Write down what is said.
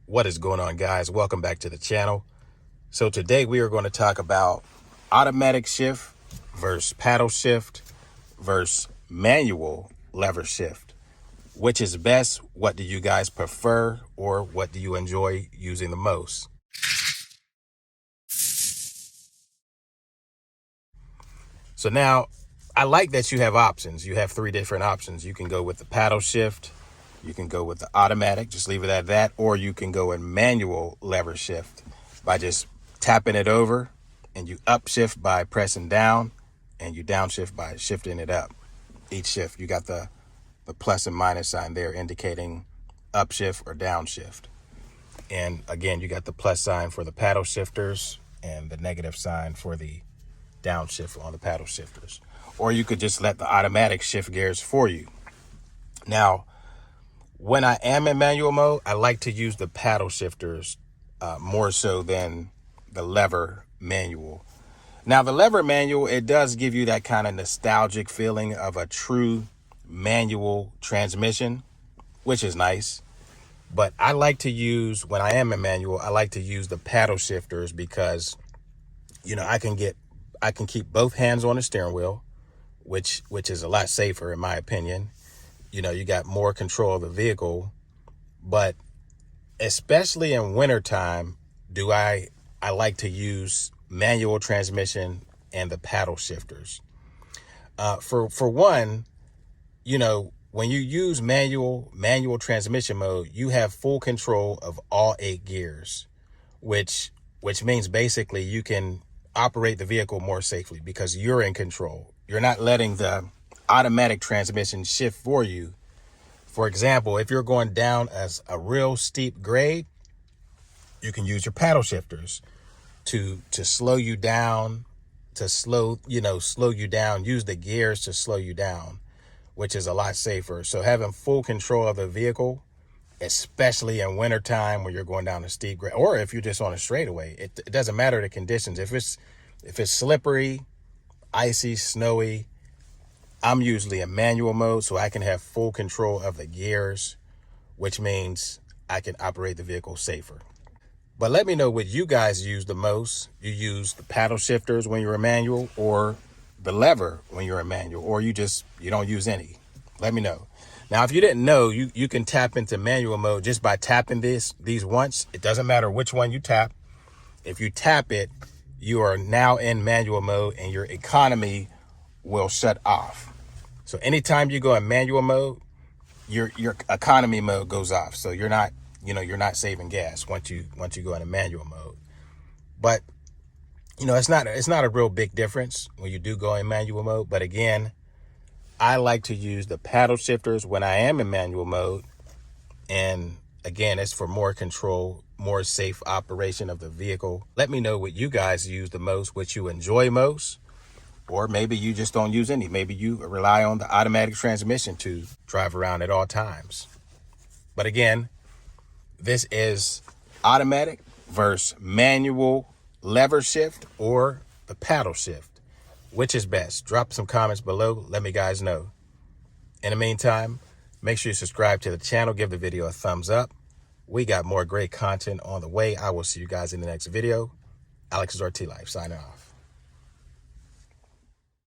What is going on, guys? Welcome back to the channel. So today we are going to talk about automatic shift versus paddle shift versus manual lever shift. Which is best? What do you guys prefer, or what do you enjoy using the most? So now, I like that you have options. You have 3 different options. You can go with the paddle shift, you can go with the automatic, just leave it at that, or you can go in manual lever shift by just tapping it over, and you upshift by pressing down, and you downshift by shifting it up. Each shift, you got the plus and minus sign there indicating upshift or downshift. And again, you got the plus sign for the paddle shifters and the negative sign for the downshift on the paddle shifters. Or you could just let the automatic shift gears for you. Now, when I am in manual mode, I like to use the paddle shifters more so than the lever manual. Now, the lever manual, it does give you that kind of nostalgic feeling of a true manual transmission, which is nice. But I like to use, when I am in manual, I like to use the paddle shifters because, I can keep both hands on the steering wheel, which is a lot safer in my opinion. You got more control of the vehicle, but especially in wintertime, I like to use manual transmission and the paddle shifters. For one, when you use manual transmission mode, you have full control of all 8 gears, which means basically you can operate the vehicle more safely because you're in control. You're not letting the automatic transmission shift for you. For example, if you're going down as a real steep grade, you can use your paddle shifters to slow you down, slow you down, use the gears to slow you down, which is a lot safer. So having full control of the vehicle, especially in wintertime when you're going down a steep grade, or if you're just on a straightaway, it doesn't matter the conditions. If it's slippery, icy, snowy, I'm usually in manual mode so I can have full control of the gears, which means I can operate the vehicle safer. But let me know what you guys use the most. You use the paddle shifters when you're in manual, or the lever when you're in manual, or you don't use any. Let me know. Now, if you didn't know, you can tap into manual mode just by tapping these once. It doesn't matter which one you tap. If you tap it, you are now in manual mode and your economy will shut off. So anytime you go in manual mode, your economy mode goes off. So you're not saving gas once you go into manual mode. But it's not a real big difference when you do go in manual mode. But again, I like to use the paddle shifters when I am in manual mode. And again, it's for more control, more safe operation of the vehicle. Let me know what you guys use the most, what you enjoy most, or maybe you just don't use any. Maybe you rely on the automatic transmission to drive around at all times. But again, this is automatic versus manual lever shift or the paddle shift. Which is best? Drop some comments below. Let me guys know. In the meantime, make sure you subscribe to the channel. Give the video a thumbs up. We got more great content on the way. I will see you guys in the next video. Alex is RT Life signing off.